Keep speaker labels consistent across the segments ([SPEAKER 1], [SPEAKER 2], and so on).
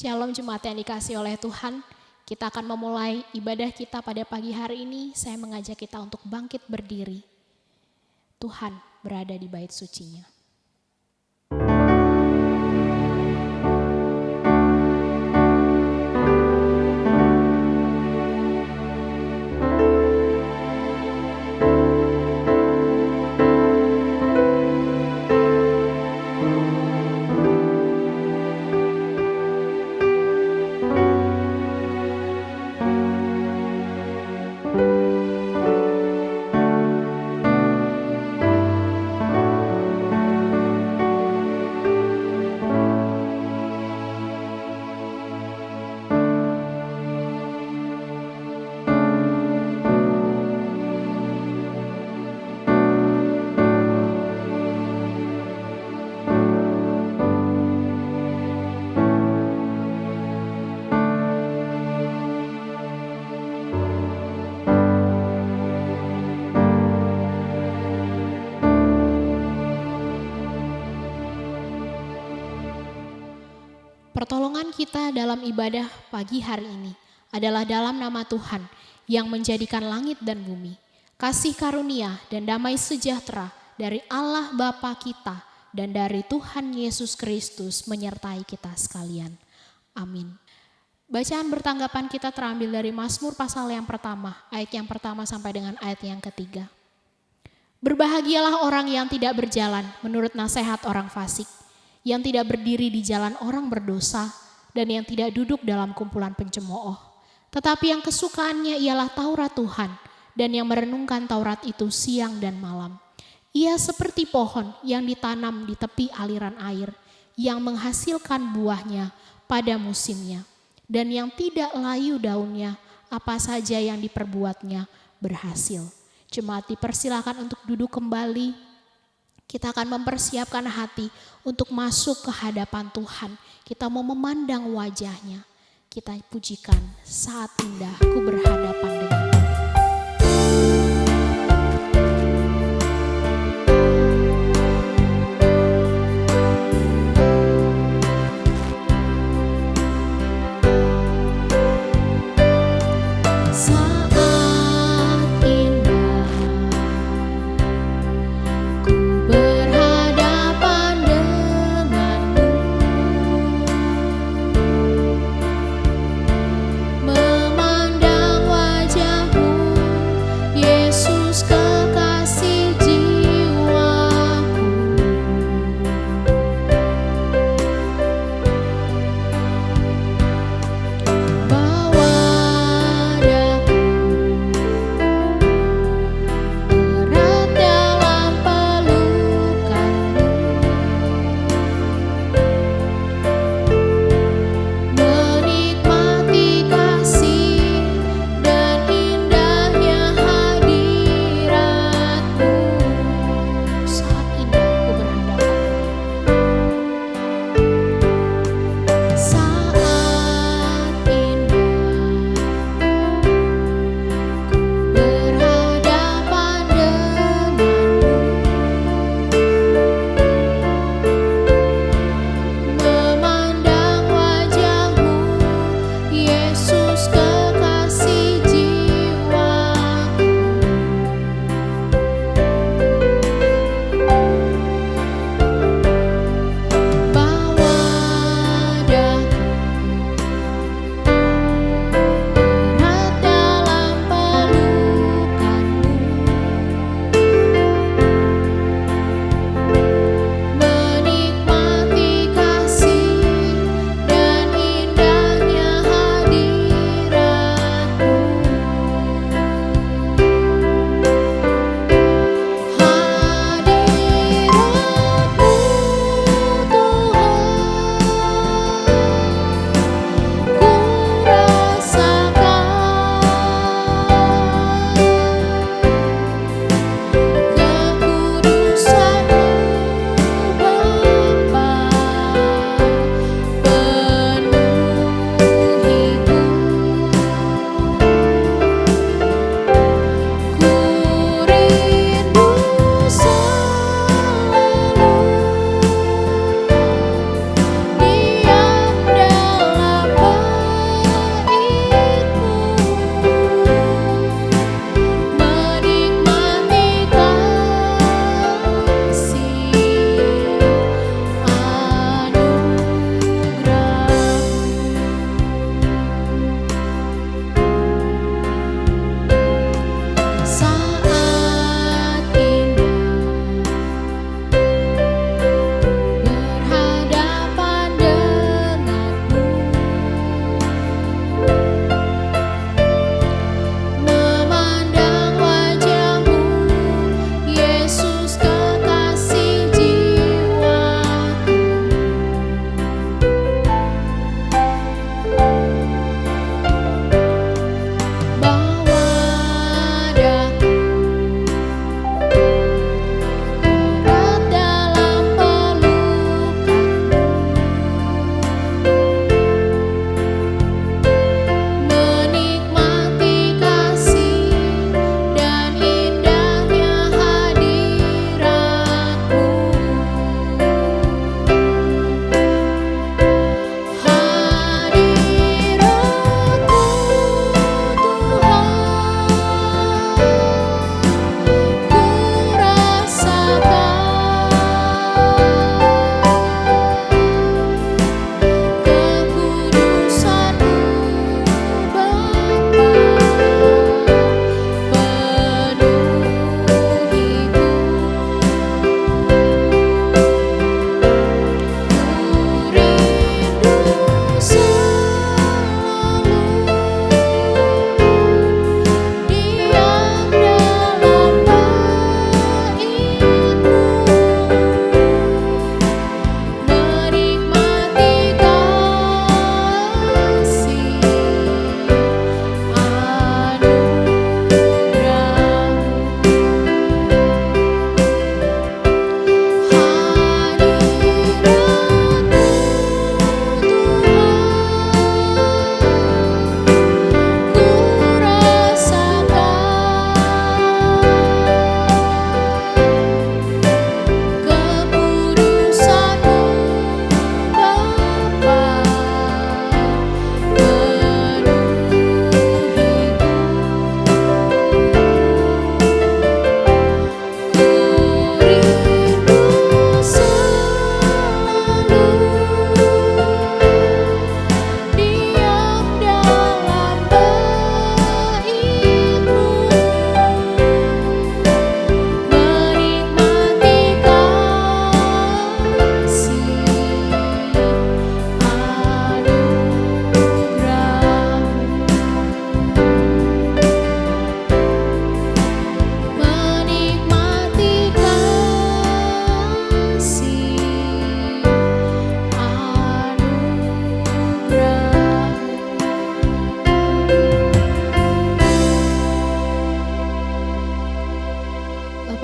[SPEAKER 1] Shalom jemaat yang dikasihi oleh Tuhan. Kita akan memulai ibadah kita pada pagi hari ini. Saya mengajak kita untuk bangkit berdiri. Tuhan berada di bait sucinya. Pertolongan kita dalam ibadah pagi hari ini adalah dalam nama Tuhan yang menjadikan langit dan bumi. Kasih karunia dan damai sejahtera dari Allah Bapa kita dan dari Tuhan Yesus Kristus menyertai kita sekalian. Amin. Bacaan bertanggapan kita terambil dari Mazmur pasal yang pertama, ayat yang pertama sampai dengan ayat yang ketiga. Berbahagialah orang yang tidak berjalan menurut nasihat orang fasik, yang tidak berdiri di jalan orang berdosa, dan yang tidak duduk dalam kumpulan pencemooh. Tetapi yang kesukaannya ialah Taurat Tuhan, dan yang merenungkan Taurat itu siang dan malam. Ia seperti pohon yang ditanam di tepi aliran air, yang menghasilkan buahnya pada musimnya, dan yang tidak layu daunnya, apa saja yang diperbuatnya berhasil. Jemaat dipersilakan untuk duduk kembali. Kita akan mempersiapkan hati untuk masuk ke hadapan Tuhan. Kita mau memandang wajahnya. Kita pujikan saat indah ku berhadapan dengan memandang wajah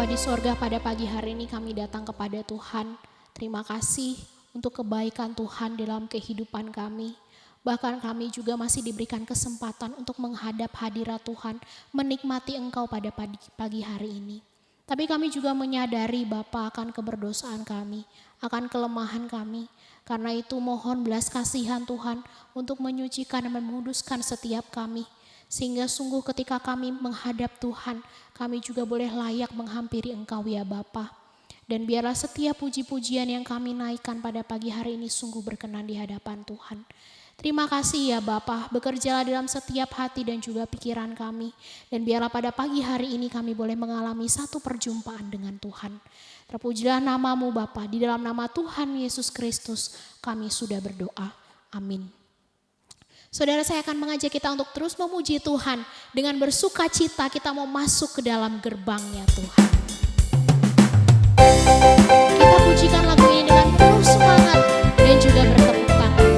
[SPEAKER 1] Bapa di sorga, pada pagi hari ini kami datang kepada Tuhan. Terima kasih untuk kebaikan Tuhan dalam kehidupan kami. Bahkan kami juga masih diberikan kesempatan untuk menghadap hadirat Tuhan, menikmati Engkau pada pagi hari ini. Tapi kami juga menyadari Bapa akan keberdosaan kami, akan kelemahan kami. Karena itu mohon belas kasihan Tuhan untuk menyucikan dan menguduskan setiap kami. Sehingga sungguh ketika kami menghadap Tuhan, kami juga boleh layak menghampiri Engkau ya Bapa. Dan biarlah setiap puji-pujian yang kami naikkan pada pagi hari ini sungguh berkenan di hadapan Tuhan. Terima kasih ya Bapa, bekerjalah dalam setiap hati dan juga pikiran kami. Dan biarlah pada pagi hari ini kami boleh mengalami satu perjumpaan dengan Tuhan. Terpujilah namamu Bapa, di dalam nama Tuhan Yesus Kristus kami sudah berdoa. Amin. Saudara, saya akan mengajak kita untuk terus memuji Tuhan. Dengan bersuka cita kita mau masuk ke dalam gerbangnya Tuhan. Kita pujikan lagu ini dengan penuh semangat dan juga bertepuk tangan.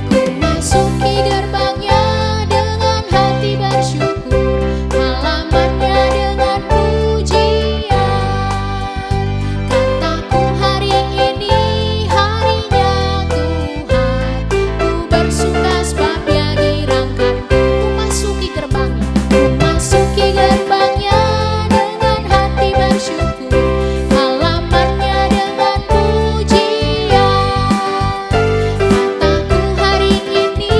[SPEAKER 1] Ku masuki gerbangnya dengan hati bersyukur, halamannya dengan pujian. Kataku hari ini harinya Tuhan, ku bersuka sebab Dia girangkanku. Ku masuki gerbangnya, ku masuki gerbangnya dengan hati bersyukur, halamannya dengan pujian. Kataku hari ini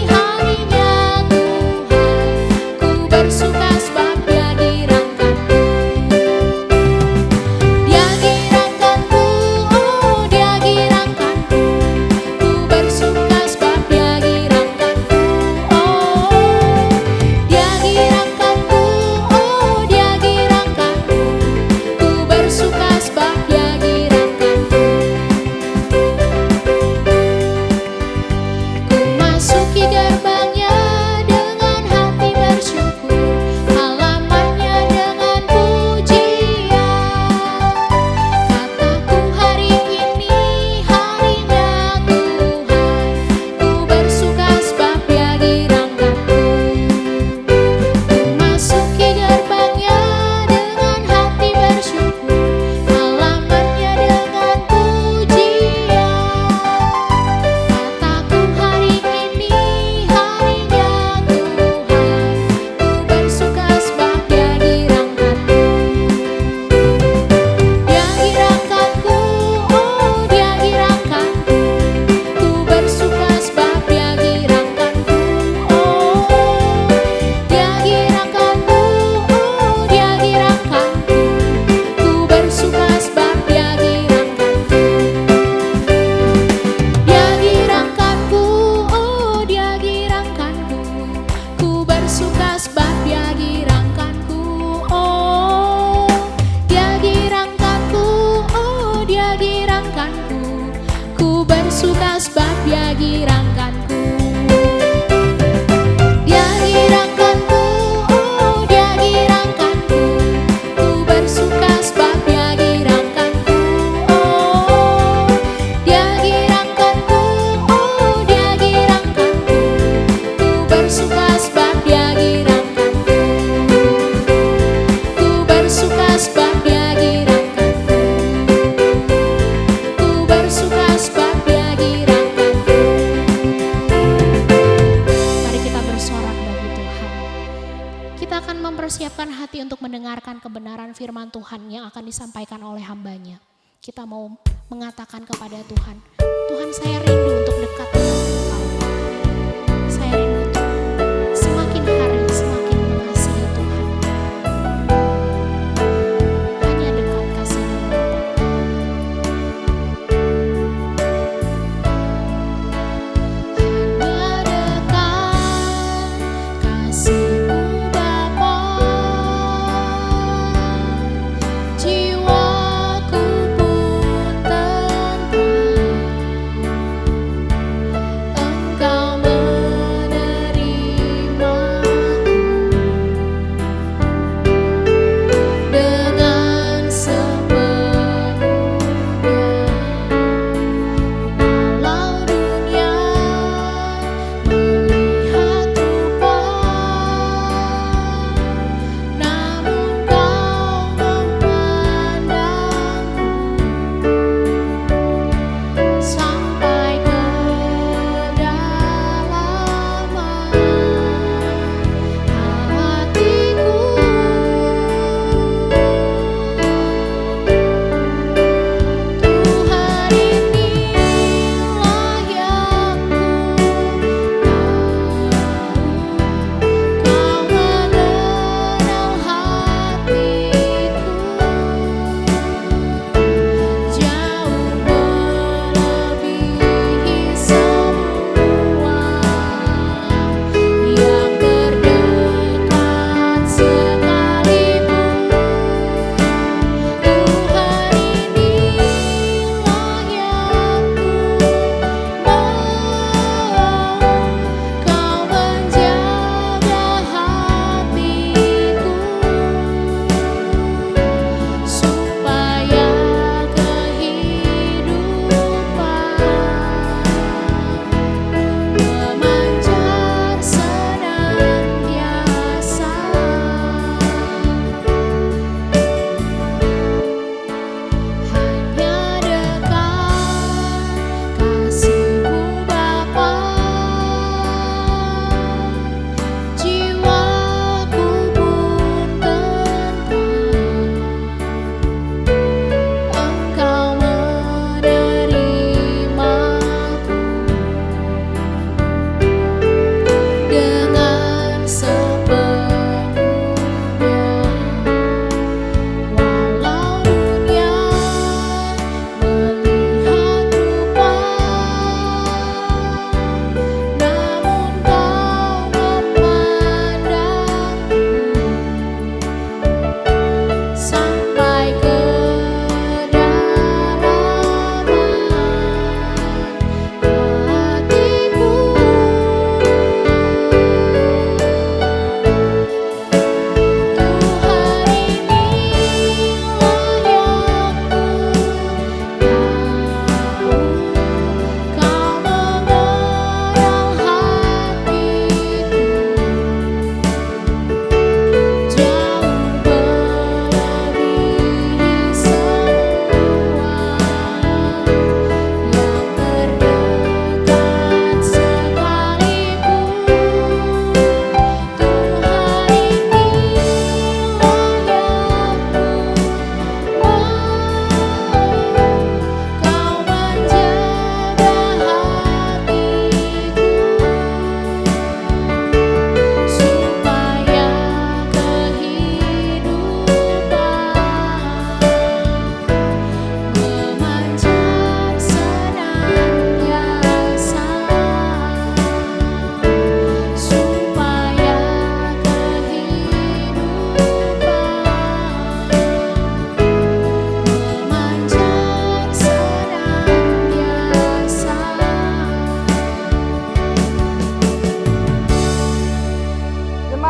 [SPEAKER 1] harinya Tuhan, ku bersuka sebab Dia girangkanku. Dia girangkanku, oh Dia girangkanku, ku bersuka sebab Dia girangkanku. Oh, Dia girangkanku, oh Dia girangkanku, ku bersuka sebab Dia girangkanku. Ku masuki gerbangnya dengan hati bersyukur, halamannya dengan pujian. Kataku hari ini harinya Tuhan, ku bersuka sebab Dia girangkanku. Ku masuki gerbangnya dengan hati bersyukur, halamannya dengan pujian. Kataku hari ini harinya Tuhan, ku bersuka sebab Dia girangkanku. Dia girangkanku, oh Dia girangkanku, ku bersuka sebab Dia girangkanku. Oh, Dia girangkanku, oh Dia girangkanku, ku bersuka sebab Dia girangkanku. Dia girangkanku, oh Dia girangkanku, ku bersuka sebab Dia girangkanku. Oh, Dia girangkanku, oh Dia girangkanku, ku bersuka sebab Dia girangkanku. Dia girangkanku, oh Dia girangkanku, ku bersuka sebab Dia girangkanku. Oh, Dia girangkanku, oh Dia girangkanku, ku bersuka sebab Dia girangkanku. Ku bersuka sebab Dia girangkanku. Ku bersuka sebab Dia girangkanku. Mari kita bersorak bagi Tuhan. Kita akan mempersiapkan hati untuk mendengarkan kebenaran firman Tuhan yang akan disampaikan oleh hamba-Nya. Kita mau mengatakan kepada Tuhan, Tuhan saya rindu untuk dekat dengan Engkau. Saya rindu untuk semakin hari semakin mengasihi Tuhan. Hanya dekat kasih-Mu Bapa. Hanya dekat kasih-Mu Bapa, jiwaku pun tenang.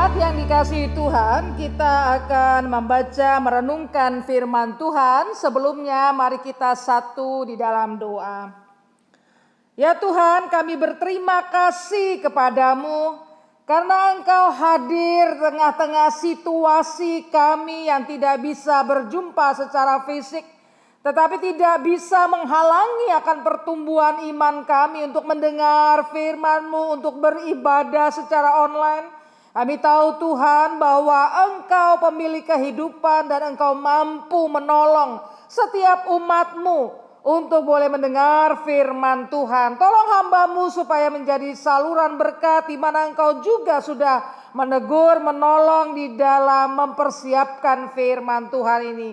[SPEAKER 2] Jemaat yang dikasihi Tuhan, kita akan membaca merenungkan firman Tuhan. Sebelumnya mari kita satu di dalam doa. Ya Tuhan, kami berterima kasih kepadamu karena Engkau hadir tengah-tengah situasi kami yang tidak bisa berjumpa secara fisik, tetapi tidak bisa menghalangi akan pertumbuhan iman kami untuk mendengar firman-Mu, untuk beribadah secara online. Kami tahu Tuhan bahwa Engkau pemilik kehidupan dan Engkau mampu menolong setiap umat-Mu untuk boleh mendengar firman Tuhan. Tolong hamba-Mu supaya menjadi saluran berkat di mana Engkau juga sudah menegur, menolong di dalam mempersiapkan firman Tuhan ini.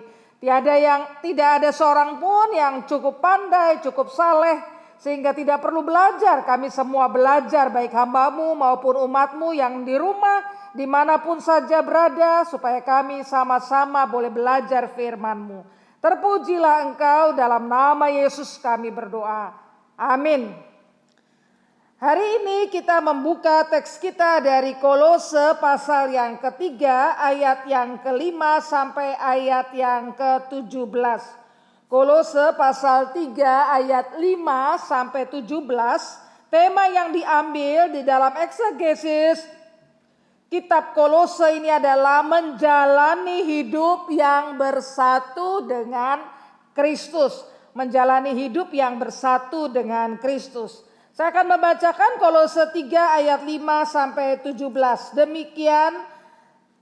[SPEAKER 2] Tidak ada seorang pun yang cukup pandai, cukup saleh, sehingga tidak perlu belajar. Kami semua belajar, baik hamba-Mu maupun umat-Mu yang di rumah, dimanapun saja berada, supaya kami sama-sama boleh belajar firman-Mu. Terpujilah Engkau, dalam nama Yesus kami berdoa. Amin. Hari ini kita membuka teks kita dari Kolose pasal yang ketiga, ayat yang kelima sampai ayat yang ke-17. Kolose pasal 3 ayat 5 sampai 17, tema yang diambil di dalam eksegesis kitab Kolose ini adalah menjalani hidup yang bersatu dengan Kristus. Menjalani hidup yang bersatu dengan Kristus. Saya akan membacakan Kolose 3 ayat 5 sampai 17. Demikian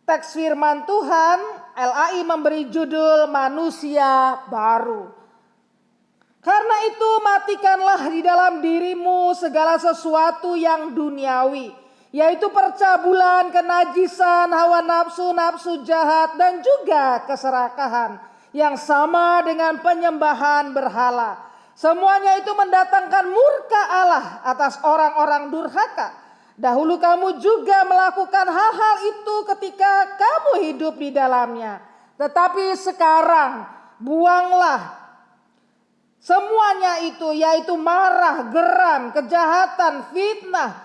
[SPEAKER 2] teks firman Tuhan. LAI memberi judul manusia baru. Karena itu matikanlah di dalam dirimu segala sesuatu yang duniawi, yaitu percabulan, kenajisan, hawa nafsu, nafsu jahat, dan juga keserakahan yang sama dengan penyembahan berhala. Semuanya itu mendatangkan murka Allah atas orang-orang durhaka. Dahulu kamu juga melakukan hal-hal itu ketika kamu hidup di dalamnya. Tetapi sekarang buanglah semuanya itu, yaitu marah, geram, kejahatan, fitnah,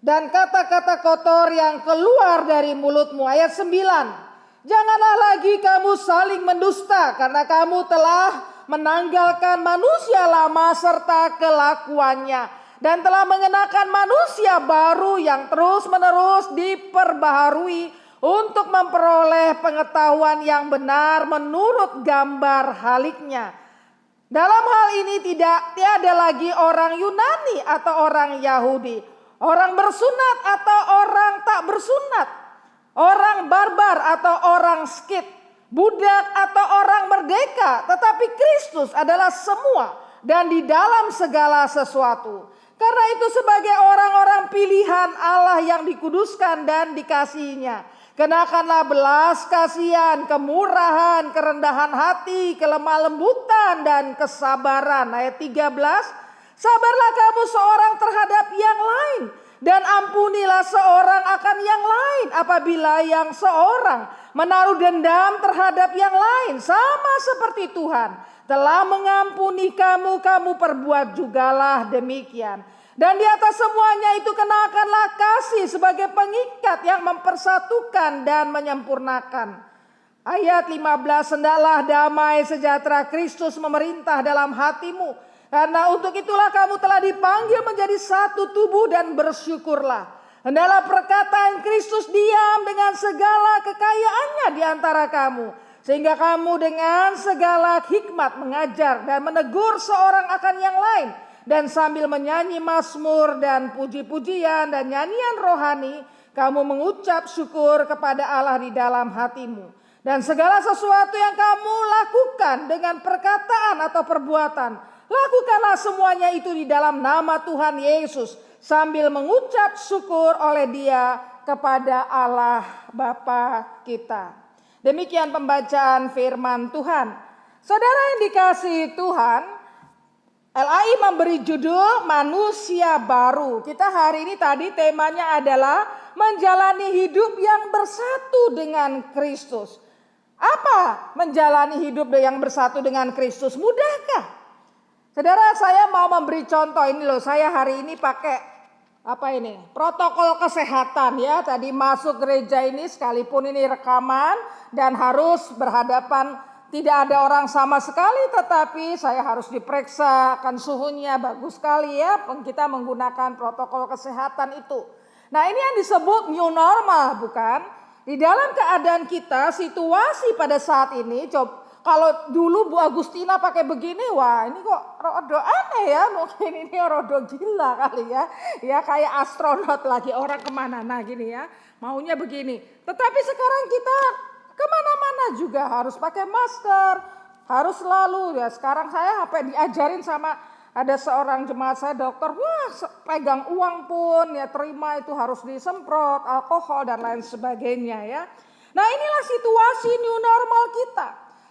[SPEAKER 2] dan kata-kata kotor yang keluar dari mulutmu. Ayat 9. Janganlah lagi kamu saling mendusta, karena kamu telah menanggalkan manusia lama serta kelakuannya, dan telah mengenakan manusia baru yang terus-menerus diperbaharui untuk memperoleh pengetahuan yang benar menurut gambar haliknya. Dalam hal ini tiada lagi orang Yunani atau orang Yahudi, orang bersunat atau orang tak bersunat, orang barbar atau orang skit, budak atau orang merdeka, tetapi Kristus adalah semua dan di dalam segala sesuatu. Karena itu sebagai orang-orang pilihan Allah yang dikuduskan dan dikasihinya, kenakanlah belas kasihan, kemurahan, kerendahan hati, kelemah lembutan, dan kesabaran. Ayat 13, sabarlah kamu seorang terhadap yang lain, dan ampunilah seorang akan yang lain apabila yang seorang menaruh dendam terhadap yang lain, sama seperti Tuhan telah mengampuni kamu, kamu perbuat jugalah demikian. Dan di atas semuanya itu kenakanlah kasih sebagai pengikat yang mempersatukan dan menyempurnakan. Ayat 15, hendaklah damai sejahtera Kristus memerintah dalam hatimu, karena untuk itulah kamu telah dipanggil menjadi satu tubuh, dan bersyukurlah. Hendaklah perkataan Kristus diam dengan segala kekayaannya di antara kamu, sehingga kamu dengan segala hikmat mengajar dan menegur seorang akan yang lain, dan sambil menyanyi mazmur dan puji-pujian dan nyanyian rohani, kamu mengucap syukur kepada Allah di dalam hatimu. Dan segala sesuatu yang kamu lakukan dengan perkataan atau perbuatan, lakukanlah semuanya itu di dalam nama Tuhan Yesus, sambil mengucap syukur oleh Dia kepada Allah Bapa kita. Demikian pembacaan firman Tuhan. Saudara yang dikasihi Tuhan, LAI memberi judul manusia baru. Kita hari ini tadi temanya adalah menjalani hidup yang bersatu dengan Kristus. Apa menjalani hidup yang bersatu dengan Kristus? Mudahkah? Saudara, saya mau memberi contoh ini loh. Saya hari ini pakai protokol kesehatan ya. Tadi masuk gereja ini sekalipun ini rekaman dan harus berhadapan, tidak ada orang sama sekali, tetapi saya harus diperiksa, kan suhunya bagus sekali ya. Kita menggunakan protokol kesehatan itu. Nah, ini yang disebut new normal, bukan? Di dalam keadaan kita, situasi pada saat ini, kalau dulu Bu Agustina pakai begini, wah ini kok rodo aneh ya, mungkin ini rodo gila kali ya. Ya kayak astronot lagi, orang kemana, nah gini ya, maunya begini. Tetapi sekarang kita kemana-mana juga harus pakai masker, harus selalu ya. Sekarang saya sampai diajarin sama ada seorang jemaat saya dokter, wah pegang uang pun ya terima itu harus disemprot alkohol dan lain sebagainya ya. Nah inilah situasi new normal kita.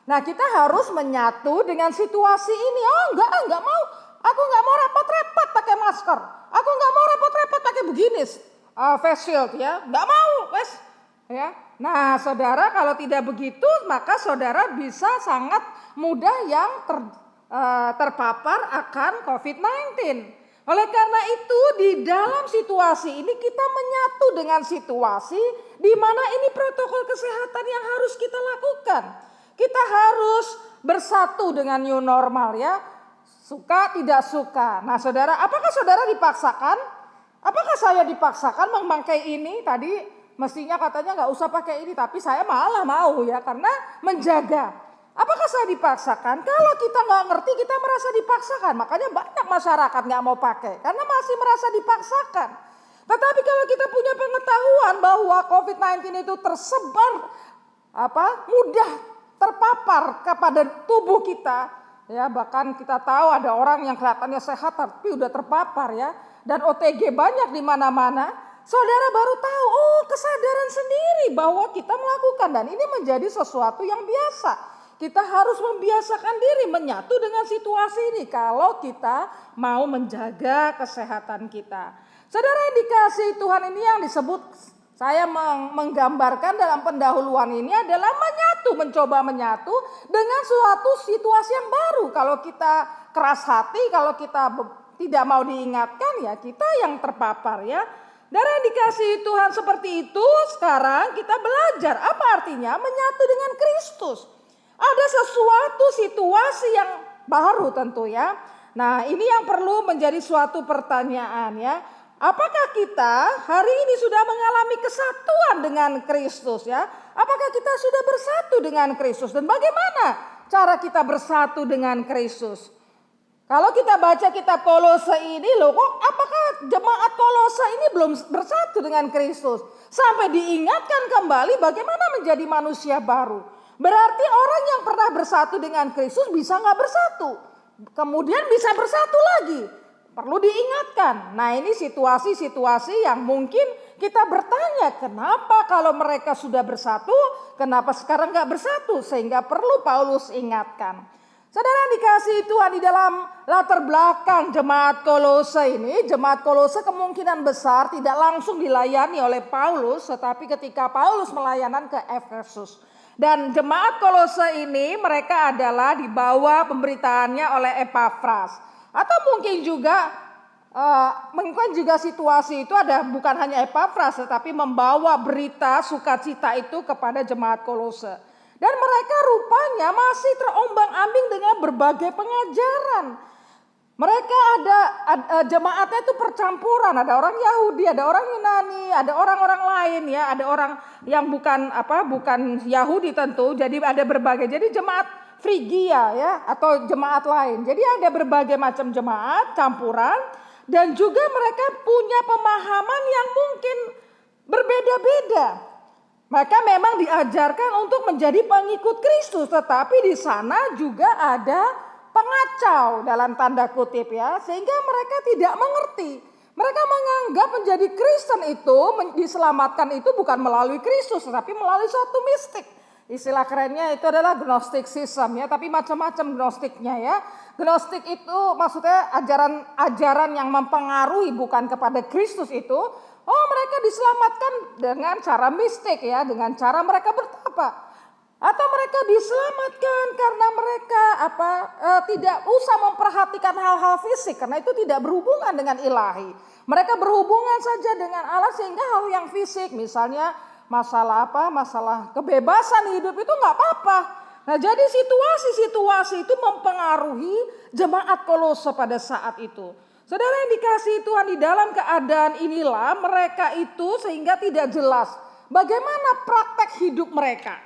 [SPEAKER 2] Nah kita harus menyatu dengan situasi ini. Oh enggak mau. Aku enggak mau repot-repot pakai masker. Aku enggak mau repot-repot pakai begini. Face shield ya. Enggak mau. Wes. Ya. Nah saudara kalau tidak begitu maka saudara bisa sangat mudah yang terpapar akan COVID-19. Oleh karena itu di dalam situasi ini kita menyatu dengan situasi di mana ini protokol kesehatan yang harus kita lakukan. Kita harus bersatu dengan new normal ya. Suka tidak suka. Nah saudara, apakah saudara dipaksakan? Apakah saya dipaksakan memakai ini? Tadi mestinya katanya gak usah pakai ini. Tapi saya malah mau ya karena menjaga. Apakah saya dipaksakan? Kalau kita gak ngerti kita merasa dipaksakan. Makanya banyak masyarakat gak mau pakai. Karena masih merasa dipaksakan. Tetapi kalau kita punya pengetahuan bahwa COVID-19 itu tersebar mudah terpapar kepada tubuh kita ya, bahkan kita tahu ada orang yang kelihatannya sehat tapi udah terpapar ya, dan OTG banyak di mana-mana. Saudara baru tahu kesadaran sendiri bahwa kita melakukan, dan ini menjadi sesuatu yang biasa. Kita harus membiasakan diri menyatu dengan situasi ini kalau kita mau menjaga kesehatan kita. Saudara yang dikasihi Tuhan, ini yang disebut, saya menggambarkan dalam pendahuluan ini adalah mencoba menyatu dengan suatu situasi yang baru. Kalau kita keras hati, kalau kita tidak mau diingatkan ya kita yang terpapar ya. Dan yang dikasihi Tuhan seperti itu, sekarang kita belajar apa artinya menyatu dengan Kristus. Ada sesuatu situasi yang baru tentu ya. Nah ini yang perlu menjadi suatu pertanyaan ya. Apakah kita hari ini sudah mengalami kesatuan dengan Kristus ya? Apakah kita sudah bersatu dengan Kristus? Dan bagaimana cara kita bersatu dengan Kristus? Kalau kita baca kitab Kolose ini apakah jemaat Kolose ini belum bersatu dengan Kristus? Sampai diingatkan kembali bagaimana menjadi manusia baru. Berarti orang yang pernah bersatu dengan Kristus bisa gak bersatu. Kemudian bisa bersatu lagi. Perlu diingatkan. Nah ini situasi-situasi yang mungkin kita bertanya kenapa kalau mereka sudah bersatu, kenapa sekarang gak bersatu, sehingga perlu Paulus ingatkan. Saudara dikasihi Tuhan, di dalam latar belakang jemaat Kolose ini, jemaat Kolose kemungkinan besar tidak langsung dilayani oleh Paulus, tetapi ketika Paulus melayanan ke Efesus. Dan jemaat Kolose ini mereka adalah dibawa pemberitaannya oleh Epafras. Atau mungkin juga situasi itu ada bukan hanya Epafras tetapi membawa berita sukacita itu kepada jemaat Kolose. Dan mereka rupanya masih terombang-ambing dengan berbagai pengajaran. Mereka ada jemaatnya itu percampuran, ada orang Yahudi, ada orang Yunani, ada orang-orang lain ya, ada orang yang bukan Yahudi tentu. Jadi ada berbagai. Jadi jemaat Frigia ya atau jemaat lain. Jadi ada berbagai macam jemaat campuran dan juga mereka punya pemahaman yang mungkin berbeda-beda. Mereka memang diajarkan untuk menjadi pengikut Kristus, tetapi di sana juga ada pengacau dalam tanda kutip ya, sehingga mereka tidak mengerti. Mereka menganggap menjadi Kristen itu diselamatkan itu bukan melalui Kristus, tetapi melalui suatu mistik. Istilah kerennya itu adalah Gnosticism ya, tapi macam-macam Gnostiknya ya. Gnostik itu maksudnya ajaran yang mempengaruhi bukan kepada Kristus itu. Oh mereka diselamatkan dengan cara mistik ya, dengan cara mereka bertapa. Atau mereka diselamatkan karena mereka tidak usah memperhatikan hal-hal fisik karena itu tidak berhubungan dengan ilahi. Mereka berhubungan saja dengan Allah sehingga hal yang fisik, misalnya masalah kebebasan hidup itu nggak apa-apa. Nah, jadi situasi-situasi itu mempengaruhi jemaat Kolose pada saat itu. Saudara yang dikasihi Tuhan, di dalam keadaan inilah mereka itu sehingga tidak jelas bagaimana praktek hidup mereka.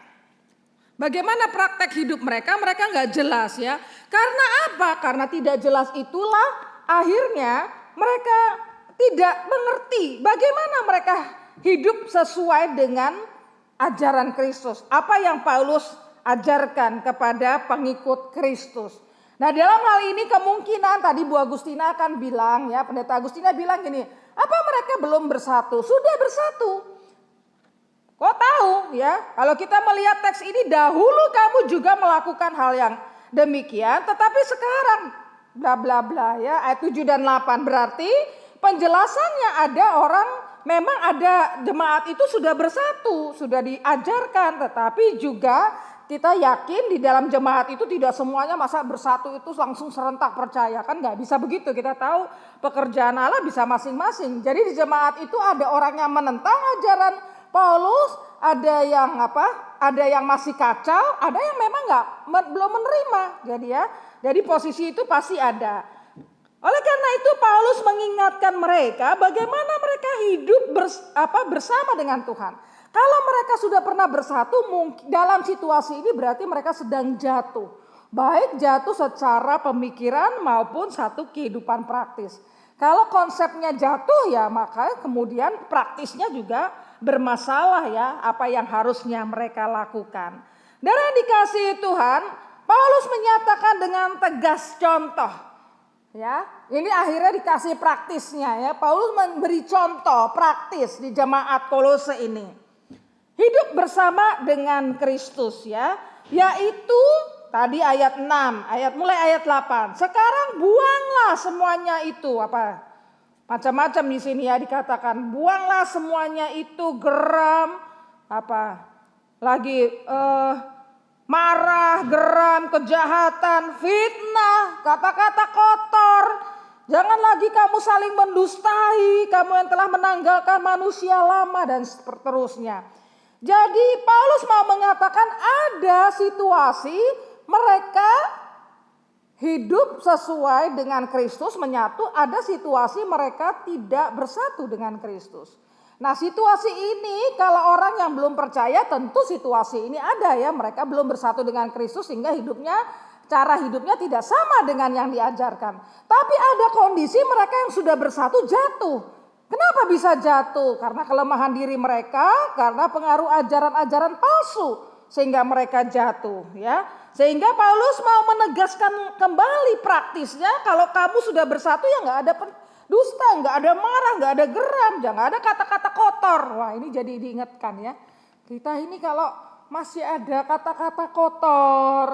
[SPEAKER 2] Bagaimana praktek hidup mereka nggak jelas ya. Karena apa? Karena tidak jelas itulah akhirnya mereka tidak mengerti bagaimana mereka hidup sesuai dengan ajaran Kristus. Apa yang Paulus ajarkan kepada pengikut Kristus. Nah, dalam hal ini kemungkinan tadi Bu Agustina akan bilang ya, Pendeta Agustina bilang gini, apa mereka belum bersatu? Sudah bersatu. Kok tahu ya, kalau kita melihat teks ini dahulu kamu juga melakukan hal yang demikian, tetapi sekarang bla bla bla ya, ayat 7 dan 8 berarti penjelasannya ada orang memang ada jemaat itu sudah bersatu, sudah diajarkan, tetapi juga kita yakin di dalam jemaat itu tidak semuanya masa bersatu itu langsung serentak percaya, kan nggak bisa begitu. Kita tahu pekerjaan Allah bisa masing-masing. Jadi di jemaat itu ada orang yang menentang ajaran Paulus, ada yang masih kacau, ada yang memang belum menerima. Jadi posisi itu pasti ada. Oleh karena itu Paulus mengingatkan mereka bagaimana mereka hidup bersama dengan Tuhan. Kalau mereka sudah pernah bersatu, dalam situasi ini berarti mereka sedang jatuh. Baik jatuh secara pemikiran maupun satu kehidupan praktis. Kalau konsepnya jatuh ya maka kemudian praktisnya juga bermasalah ya, apa yang harusnya mereka lakukan. Dan yang dikasihi Tuhan, Paulus menyatakan dengan tegas contoh. Ya, ini akhirnya dikasih praktisnya ya. Paulus memberi contoh praktis di jemaat Kolose ini. Hidup bersama dengan Kristus ya, yaitu tadi ayat 6, mulai ayat 8. Sekarang buanglah semuanya itu macam-macam di sini ya dikatakan. Buanglah semuanya itu geram, marah, geram, kejahatan, fitnah, kata-kata kotor. Jangan lagi kamu saling mendustai, kamu yang telah menanggalkan manusia lama dan seterusnya. Jadi Paulus mau mengatakan ada situasi mereka hidup sesuai dengan Kristus menyatu, ada situasi mereka tidak bersatu dengan Kristus. Nah, situasi ini kalau orang yang belum percaya tentu situasi ini ada ya, mereka belum bersatu dengan Kristus sehingga cara hidupnya tidak sama dengan yang diajarkan. Tapi ada kondisi mereka yang sudah bersatu jatuh. Kenapa bisa jatuh? Karena kelemahan diri mereka, karena pengaruh ajaran-ajaran palsu sehingga mereka jatuh ya. Sehingga Paulus mau menegaskan kembali praktisnya, kalau kamu sudah bersatu ya nggak ada dusta, nggak ada marah, nggak ada geram, jangan ada kata-kata kotor. Wah, ini jadi diingatkan ya. Kita ini kalau masih ada kata-kata kotor,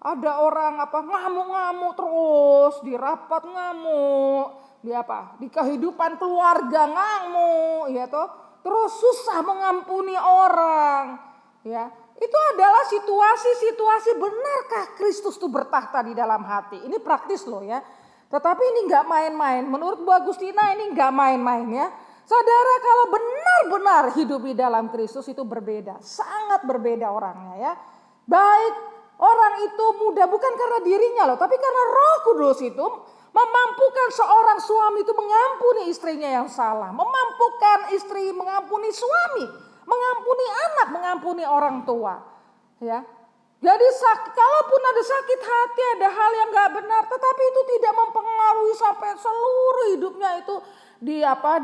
[SPEAKER 2] ada orang ngamuk-ngamuk terus, di rapat ngamuk, di kehidupan keluarga ngamuk ya toh, terus susah mengampuni orang ya. Itu adalah situasi benarkah Kristus itu bertahta di dalam hati? Ini praktis loh ya. Tetapi ini nggak main-main. Menurut Bu Agustina ini nggak main-main ya. Saudara, kalau benar-benar hidup di dalam Kristus itu berbeda, sangat berbeda orangnya ya. Baik orang itu mudah bukan karena dirinya loh, tapi karena Roh Kudus itu memampukan seorang suami itu mengampuni istrinya yang salah, memampukan istri mengampuni suami, mengampuni anak, mengampuni orang tua. Ya, jadi kalaupun ada sakit hati, ada hal yang nggak benar, tetapi itu tidak mempengaruhi sampai seluruh hidupnya itu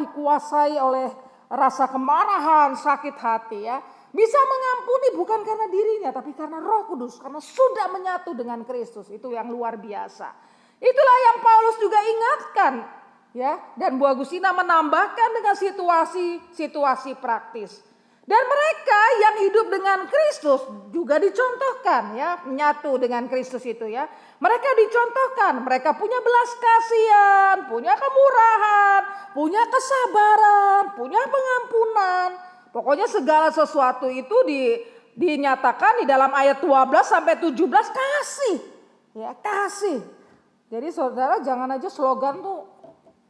[SPEAKER 2] dikuasai oleh rasa kemarahan, sakit hati ya. Bisa mengampuni bukan karena dirinya, tapi karena Roh Kudus, karena sudah menyatu dengan Kristus. Itu yang luar biasa. Itulah yang Paulus juga ingatkan ya, dan Bu Agustina menambahkan dengan situasi praktis. Dan mereka yang hidup dengan Kristus juga dicontohkan ya, menyatu dengan Kristus itu ya. Mereka dicontohkan, mereka punya belas kasihan, punya kemurahan, punya kesabaran, punya pengampunan. Pokoknya segala sesuatu itu dinyatakan di dalam ayat 12 sampai 17 kasih. Ya, kasih. Jadi saudara jangan aja slogan tuh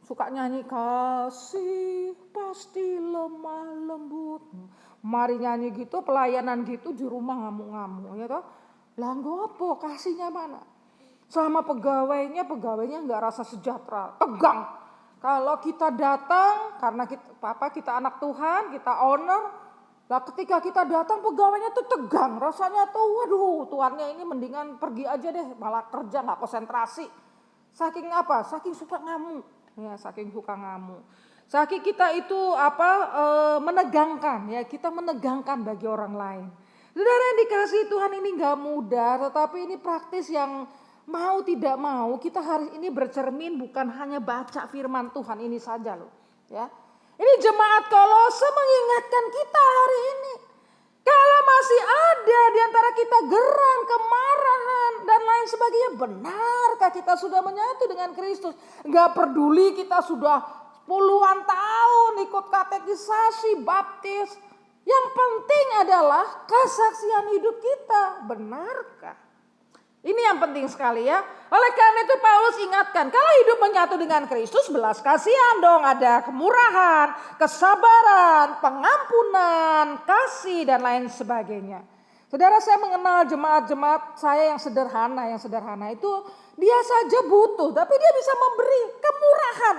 [SPEAKER 2] suka nyanyi kasih pasti lemah lembut. Mari nyanyi gitu, pelayanan gitu di rumah ngamuk-ngamuk ya toh. Lah ngopo kasihnya mana? Sama pegawainya nggak rasa sejahtera, tegang. Kalau kita datang karena kita anak Tuhan, kita honor. Lah ketika kita datang pegawainya tuh tegang, rasanya tuh waduh tuannya ini mendingan pergi aja deh, malah kerja nggak konsentrasi. Saking apa? Saking suka ngamuk. Ya, saking suka ngamuk. Saking kita itu menegangkan ya, kita menegangkan bagi orang lain. Saudara yang dikasihi Tuhan ini nggak mudah, tetapi ini praktis yang mau tidak mau kita hari ini bercermin bukan hanya baca firman Tuhan ini saja loh. Ya, ini jemaat Kolose mengingatkan kita hari ini. Kalau masih ada di antara kita geram, kemarahan dan lain sebagainya, benarkah kita sudah menyatu dengan Kristus? Gak peduli kita sudah puluhan tahun ikut katekisasi, baptis. Yang penting adalah kesaksian hidup kita. Benarkah? Ini yang penting sekali ya. Oleh karena itu Paulus ingatkan, kalau hidup menyatu dengan Kristus, belas kasihan dong. Ada kemurahan, kesabaran, pengampunan, kasih dan lain sebagainya. Saudara, saya mengenal jemaat-jemaat saya yang sederhana itu dia saja butuh, tapi dia bisa memberi kemurahan.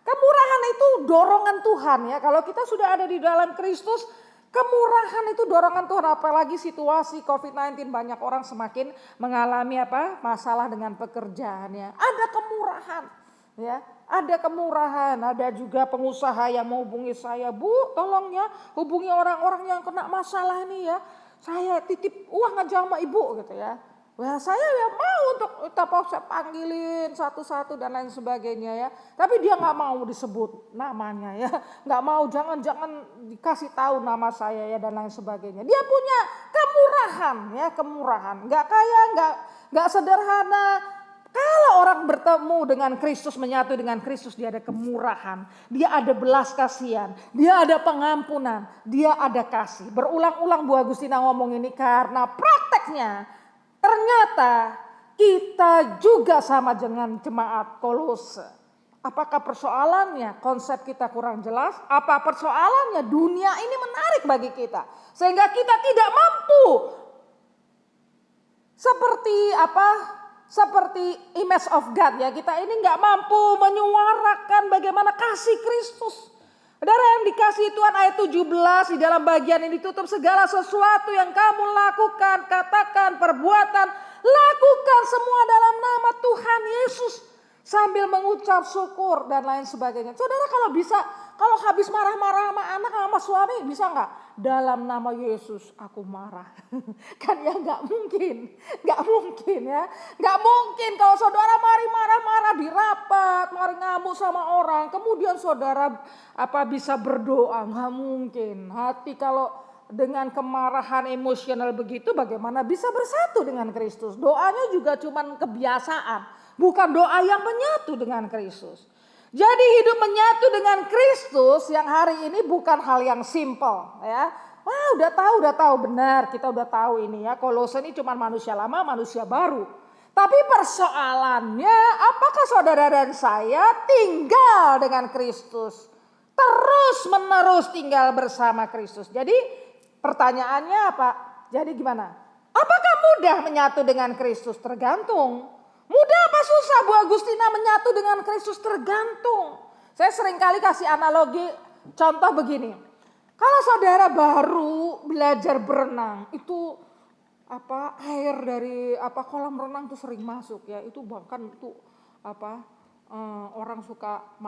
[SPEAKER 2] Kemurahan itu dorongan Tuhan ya. Kalau kita sudah ada di dalam Kristus, kemurahan itu dorongan Tuhan, apalagi situasi COVID-19 banyak orang semakin mengalami masalah dengan pekerjaannya. Ada kemurahan, ya, ada kemurahan. Ada juga pengusaha yang menghubungi saya, Bu, tolong ya hubungi orang-orang yang kena masalah ini ya. Saya titip uang aja sama Ibu gitu ya. Wah, saya ya mau untuk saya panggilin satu-satu dan lain sebagainya ya. Tapi dia nggak mau disebut namanya ya, nggak mau, jangan dikasih tahu nama saya ya dan lain sebagainya. Dia punya kemurahan ya, kemurahan. Nggak kaya, nggak sederhana. Kalau orang bertemu dengan Kristus, menyatu dengan Kristus, dia ada kemurahan, dia ada belas kasihan, dia ada pengampunan, dia ada kasih. Berulang-ulang Bu Agustina ngomong ini karena prakteknya. Ternyata kita juga sama dengan jemaat Kolose. Apakah persoalannya konsep kita kurang jelas? Apa persoalannya dunia ini menarik bagi kita? Sehingga kita tidak mampu. Seperti image of God ya. Kita ini gak mampu menyuarakan bagaimana kasih Kristus. Saudara yang dikasihi Tuhan, ayat 17 di dalam bagian ini ditutup, segala sesuatu yang kamu lakukan, katakan, perbuatan, lakukan semua dalam nama Tuhan Yesus sambil mengucap syukur dan lain sebagainya. Saudara kalau habis marah-marah sama anak sama suami bisa nggak? Dalam nama Yesus aku marah. Kan ya nggak mungkin ya. Nggak mungkin kalau saudara mari marah-marah di rapat, mari ngamuk sama orang, kemudian saudara bisa berdoa, nggak mungkin. Hati kalau dengan kemarahan emosional begitu bagaimana bisa bersatu dengan Kristus? Doanya juga cuman kebiasaan, bukan doa yang menyatu dengan Kristus. Jadi hidup menyatu dengan Kristus yang hari ini bukan hal yang simpel ya. Wah, udah tahu benar, kita udah tahu ini ya. Kolose ini cuma manusia lama, manusia baru. Tapi persoalannya apakah saudara dan saya tinggal dengan Kristus? Terus menerus tinggal bersama Kristus. Jadi pertanyaannya apa? Jadi gimana? Apakah mudah menyatu dengan Kristus? Tergantung. Mudah apa susah Bu Agustina menyatu dengan Kristus? Tergantung. Saya seringkali kasih analogi, contoh begini. Kalau saudara baru belajar berenang, itu air dari kolam renang tuh sering masuk ya. Itu bahkan itu orang suka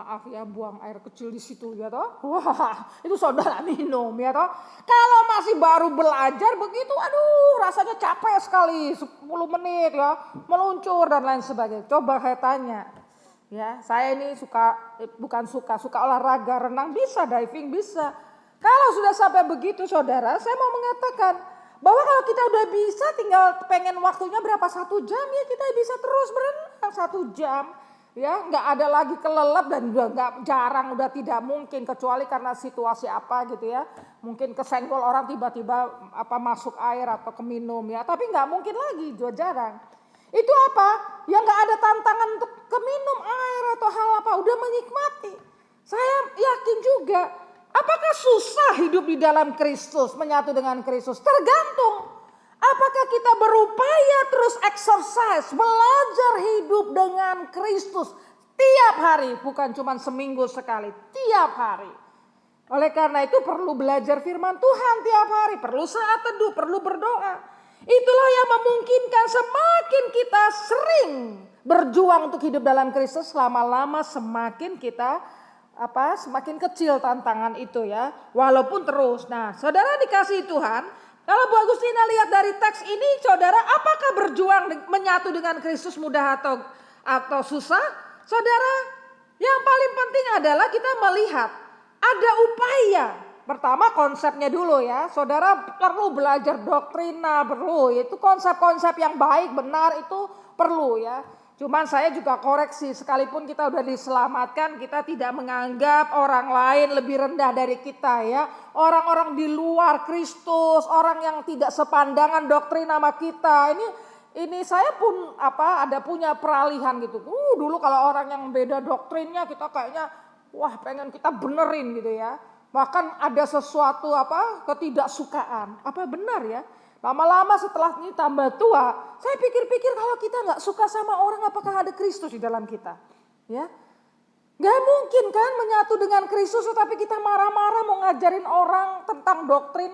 [SPEAKER 2] buang air kecil di situ ya toh. Wah, itu saudara minum ya toh. Kalau masih baru belajar begitu, aduh rasanya capek sekali, 10 menit ya, meluncur dan lain sebagainya. Coba saya tanya. Ya, saya ini suka olahraga, renang bisa, diving bisa. Kalau sudah sampai begitu saudara, saya mau mengatakan bahwa kalau kita udah bisa, tinggal pengen waktunya berapa 1 jam ya, kita bisa terus berenang 1 jam. Ya, nggak ada lagi kelelep dan udah nggak jarang, udah tidak mungkin kecuali karena situasi apa gitu ya. Mungkin kesenggol orang tiba-tiba masuk air atau keminum ya, tapi nggak mungkin lagi, juga jarang. Itu apa? Ya nggak ada tantangan untuk keminum air atau hal apa, udah menikmati. Saya yakin juga, apakah susah hidup di dalam Kristus, menyatu dengan Kristus? Tergantung. Apakah kita berupaya terus exercise, belajar hidup dengan Kristus tiap hari, bukan cuma seminggu sekali, tiap hari. Oleh karena itu perlu belajar firman Tuhan tiap hari, perlu saat teduh, perlu berdoa. Itulah yang memungkinkan semakin kita sering berjuang untuk hidup dalam Kristus, lama-lama semakin kita semakin kecil tantangan itu ya, walaupun terus. Nah, saudara dikasihi Tuhan, kalau Bu Agustina lihat dari teks ini, saudara, apakah berjuang menyatu dengan Kristus mudah atau susah? Saudara, yang paling penting adalah kita melihat ada upaya. Pertama konsepnya dulu ya, saudara perlu belajar doktrina, perlu. Itu konsep-konsep yang baik, benar itu perlu ya. Cuman saya juga koreksi, sekalipun kita udah diselamatkan, kita tidak menganggap orang lain lebih rendah dari kita ya. Orang-orang di luar Kristus, orang yang tidak sepandangan doktrin sama kita. Ini saya pun ada punya peralihan gitu. Dulu kalau orang yang beda doktrinnya kita kayaknya wah pengen kita benerin gitu ya. Bahkan ada sesuatu ketidaksukaan. Apa benar ya? Lama-lama setelah ini tambah tua, saya pikir-pikir kalau kita nggak suka sama orang, apakah ada Kristus di dalam kita? Ya, nggak mungkin kan menyatu dengan Kristus, tetapi kita marah-marah mau ngajarin orang tentang doktrin.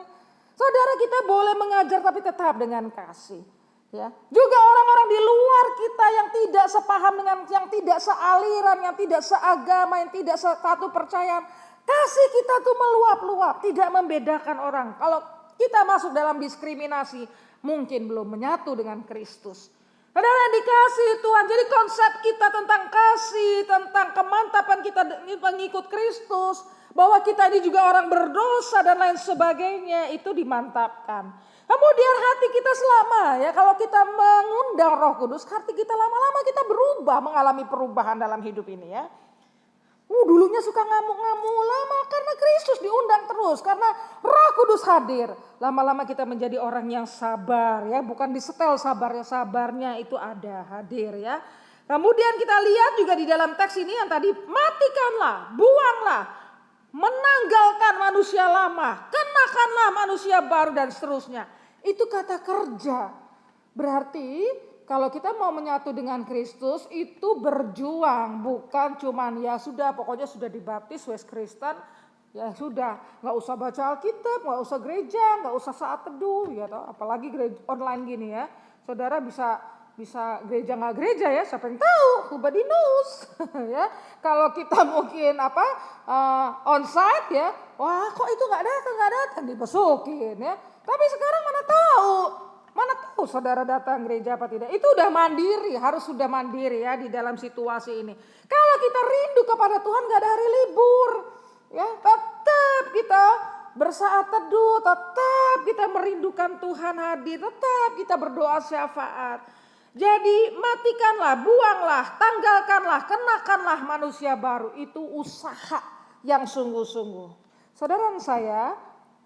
[SPEAKER 2] Saudara, kita boleh mengajar tapi tetap dengan kasih. Ya, juga orang-orang di luar kita yang tidak sepaham dengan, yang tidak sealiran, yang tidak seagama, yang tidak satu percayaan, kasih kita tuh meluap-luap, tidak membedakan orang. Kalau kita masuk dalam diskriminasi, mungkin belum menyatu dengan Kristus. Saudara dikasih Tuhan, jadi konsep kita tentang kasih, tentang kemantapan kita mengikut Kristus, bahwa kita ini juga orang berdosa dan lain sebagainya, itu dimantapkan. Kemudian hati kita selama ya, kalau kita mengundang Roh Kudus, hati kita lama-lama kita berubah, mengalami perubahan dalam hidup ini ya. Dulunya suka ngamuk-ngamuk, lama karena Kristus diundang terus, karena Roh Kudus hadir. Lama-lama kita menjadi orang yang sabar ya, bukan disetel sabarnya itu ada, hadir ya. Kemudian kita lihat juga di dalam teks ini yang tadi, matikanlah, buanglah, menanggalkan manusia lama, kenakanlah manusia baru dan seterusnya. Itu kata kerja. Berarti kalau kita mau menyatu dengan Kristus itu berjuang, bukan cuman ya sudah pokoknya sudah dibaptis wes Kristen, ya sudah nggak usah baca Alkitab, nggak usah gereja, nggak usah saat teduh, ya toh. Apalagi gereja online gini ya, saudara bisa gereja nggak gereja ya, siapa yang tahu, nobody knows ya. Kalau kita mungkin onsite ya, wah kok itu nggak datang dibesokin ya. Tapi sekarang mana tahu saudara datang gereja apa tidak. Itu udah mandiri, harus sudah mandiri ya di dalam situasi ini. Kalau kita rindu kepada Tuhan gak ada hari libur. Ya, tetap kita bersaat teduh, tetap kita merindukan Tuhan hadir, tetap kita berdoa syafaat. Jadi matikanlah, buanglah, tanggalkanlah, kenakanlah manusia baru. Itu usaha yang sungguh-sungguh. Saudara saya,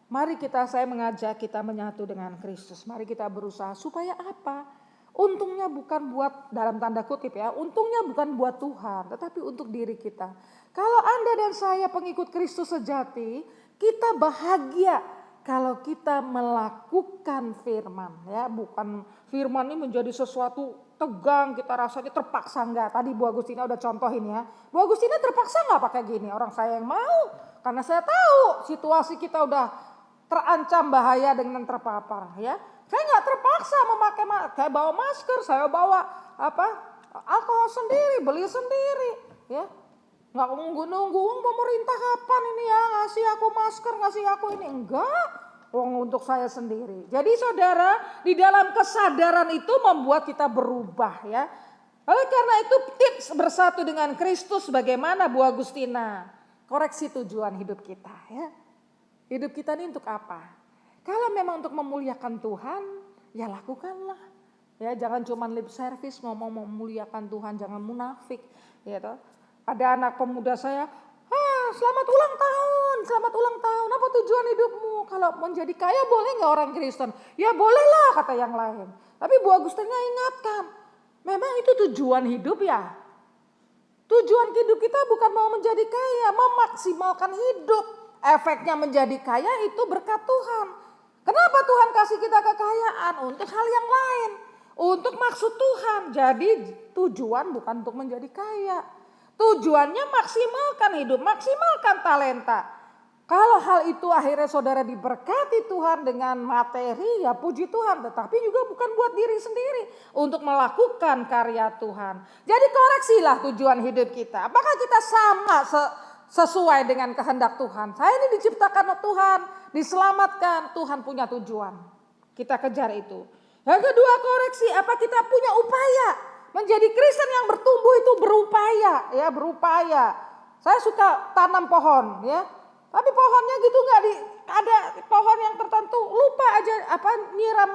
[SPEAKER 2] mari saya mengajak kita menyatu dengan Kristus. Mari kita berusaha supaya apa? Untungnya bukan buat dalam tanda kutip ya. Untungnya bukan buat Tuhan, tetapi untuk diri kita. Kalau Anda dan saya pengikut Kristus sejati, kita bahagia kalau kita melakukan firman ya. Bukan firman ini menjadi sesuatu tegang, kita rasanya terpaksa enggak. Tadi Bu Agustina udah contohin ya. Bu Agustina terpaksa enggak pakai gini? Orang saya yang mau. Karena saya tahu situasi kita udah terancam bahaya dengan terpapar ya. Saya nggak terpaksa saya bawa masker, saya bawa alkohol sendiri, beli sendiri ya. Nggak nunggu pemerintah kapan ini ya ngasih aku masker, ngasih aku ini, enggak. Untuk saya sendiri. Jadi saudara, di dalam kesadaran itu membuat kita berubah ya. Oleh karena itu tips bersatu dengan Kristus bagaimana Bu Agustina? Koreksi tujuan hidup kita ya. Hidup kita ini untuk apa? Kalau memang untuk memuliakan Tuhan, ya lakukanlah. Ya, jangan cuma lip service ngomong memuliakan Tuhan, jangan munafik, ya toh. Ada anak pemuda saya, selamat ulang tahun, selamat ulang tahun. Apa tujuan hidupmu? Kalau menjadi kaya boleh nggak orang Kristen? Ya bolehlah, kata yang lain. Tapi Bu Agustina ingatkan, memang itu tujuan hidup ya. Tujuan hidup kita bukan mau menjadi kaya, memaksimalkan hidup. Efeknya menjadi kaya itu berkat Tuhan. Kenapa Tuhan kasih kita kekayaan? Untuk hal yang lain. Untuk maksud Tuhan. Jadi tujuan bukan untuk menjadi kaya. Tujuannya maksimalkan hidup, maksimalkan talenta. Kalau hal itu akhirnya saudara diberkati Tuhan dengan materi, ya puji Tuhan. Tetapi juga bukan buat diri sendiri. Untuk melakukan karya Tuhan. Jadi koreksilah tujuan hidup kita. Apakah kita sama sesuai dengan kehendak Tuhan? Saya ini diciptakan oleh Tuhan, diselamatkan. Tuhan punya tujuan. Kita kejar itu. Yang kedua, koreksi, apa kita punya upaya? Menjadi Kristen yang bertumbuh itu berupaya, ya berupaya. Saya suka tanam pohon, ya. Tapi pohonnya gitu ada pohon yang tertentu lupa aja nyiram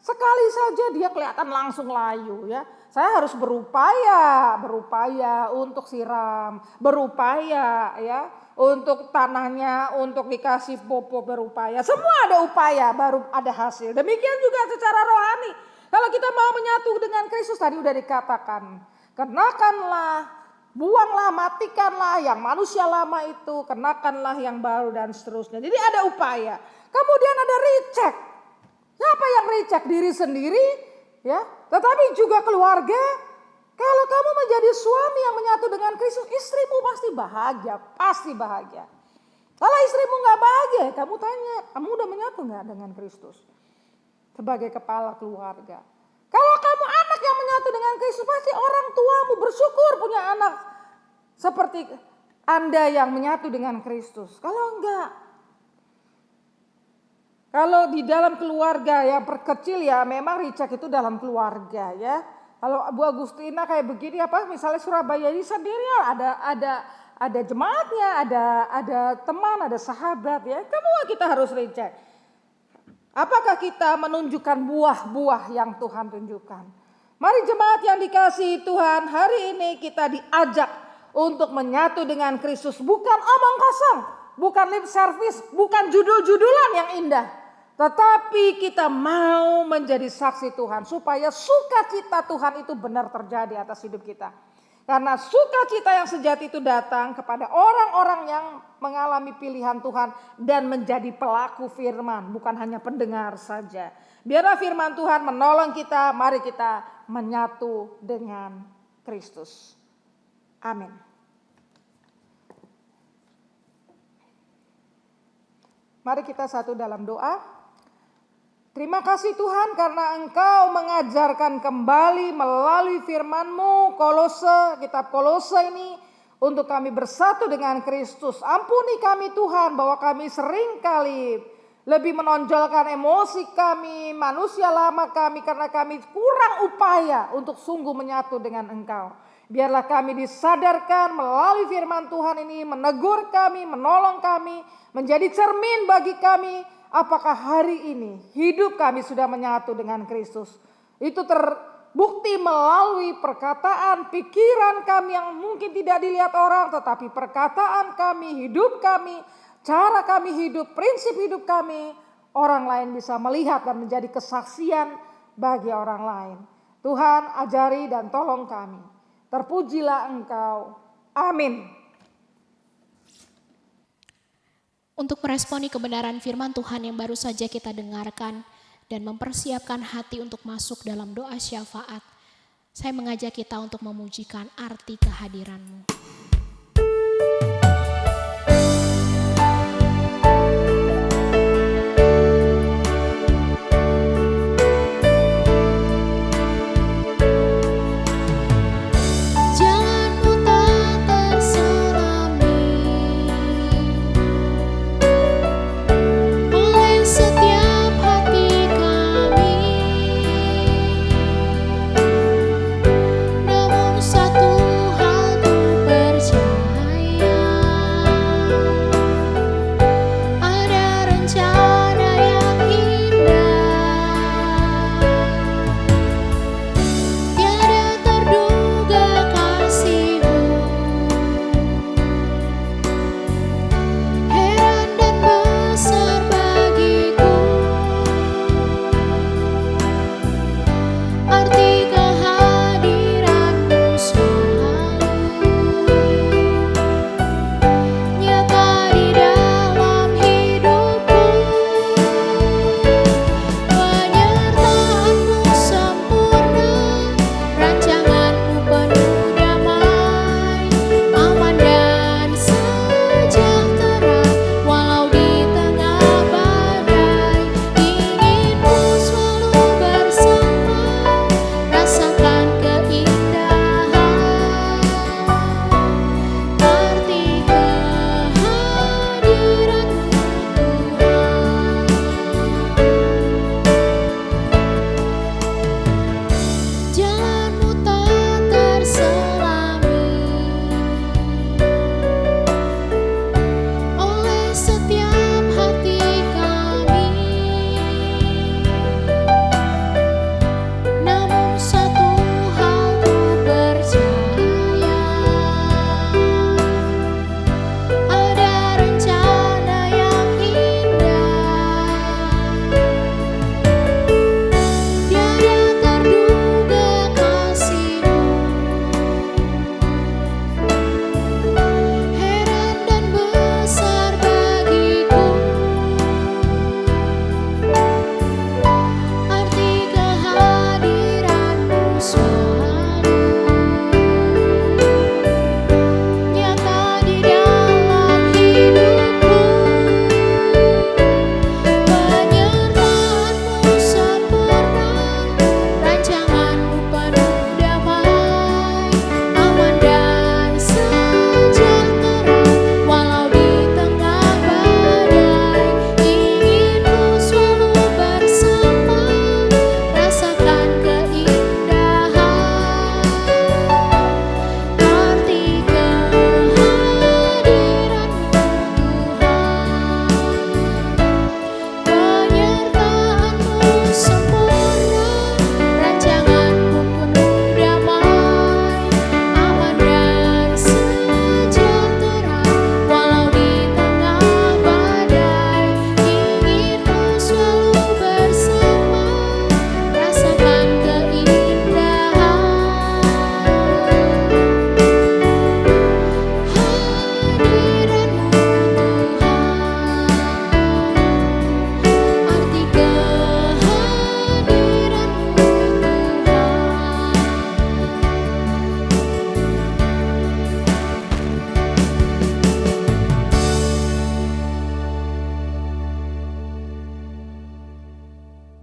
[SPEAKER 2] sekali saja dia kelihatan langsung layu, ya. Saya harus berupaya untuk siram, berupaya ya untuk tanahnya, untuk dikasih pupuk, berupaya. Semua ada upaya baru ada hasil. Demikian juga secara rohani. Kalau kita mau menyatu dengan Kristus tadi udah dikatakan, kenakanlah, buanglah, matikanlah yang manusia lama itu, kenakanlah yang baru dan seterusnya. Jadi ada upaya. Kemudian ada recheck. Siapa yang recheck? Diri sendiri, ya. Tetapi juga keluarga. Kalau kamu menjadi suami yang menyatu dengan Kristus, istrimu pasti bahagia. Kalau istrimu nggak bahagia, kamu tanya, kamu udah menyatu nggak dengan Kristus? Sebagai kepala keluarga. Kalau kamu anak yang menyatu dengan Kristus, pasti orang tuamu bersyukur punya anak seperti Anda yang menyatu dengan Kristus. Kalau enggak, kalau di dalam keluarga yang perkecil ya memang recheck itu dalam keluarga ya. Kalau Bu Agustina kayak begini misalnya Surabaya ini sendiri ada jemaatnya, ada teman, ada sahabat ya. Semua kita harus recheck. Apakah kita menunjukkan buah-buah yang Tuhan tunjukkan? Mari jemaat yang dikasihi Tuhan, hari ini kita diajak untuk menyatu dengan Kristus. Bukan omong kosong, bukan lip service, bukan judul-judulan yang indah. Tetapi kita mau menjadi saksi Tuhan supaya sukacita Tuhan itu benar terjadi atas hidup kita. Karena sukacita yang sejati itu datang kepada orang-orang yang mengalami pilihan Tuhan dan menjadi pelaku firman, bukan hanya pendengar saja. Biarlah firman Tuhan menolong kita, mari kita menyatu dengan Kristus. Amin. Mari kita satu dalam doa. Terima kasih Tuhan karena Engkau mengajarkan kembali melalui firman-Mu kitab Kolose ini untuk kami bersatu dengan Kristus. Ampuni kami Tuhan bahwa kami seringkali lebih menonjolkan emosi kami, manusia lama kami karena kami kurang upaya untuk sungguh menyatu dengan Engkau. Biarlah kami disadarkan melalui firman Tuhan ini, menegur kami, menolong kami, menjadi cermin bagi kami. Apakah hari ini hidup kami sudah menyatu dengan Kristus? Itu terbukti melalui perkataan, pikiran kami yang mungkin tidak dilihat orang. Tetapi perkataan kami, hidup kami, cara kami hidup, prinsip hidup kami. Orang lain bisa melihat dan menjadi kesaksian bagi orang lain. Tuhan ajari dan tolong kami. Terpujilah Engkau. Amin.
[SPEAKER 1] Untuk meresponi kebenaran firman Tuhan yang baru saja kita dengarkan dan mempersiapkan hati untuk masuk dalam doa syafaat, saya mengajak kita untuk memujikan arti kehadiran-Mu.
[SPEAKER 3] Namun satu hal ku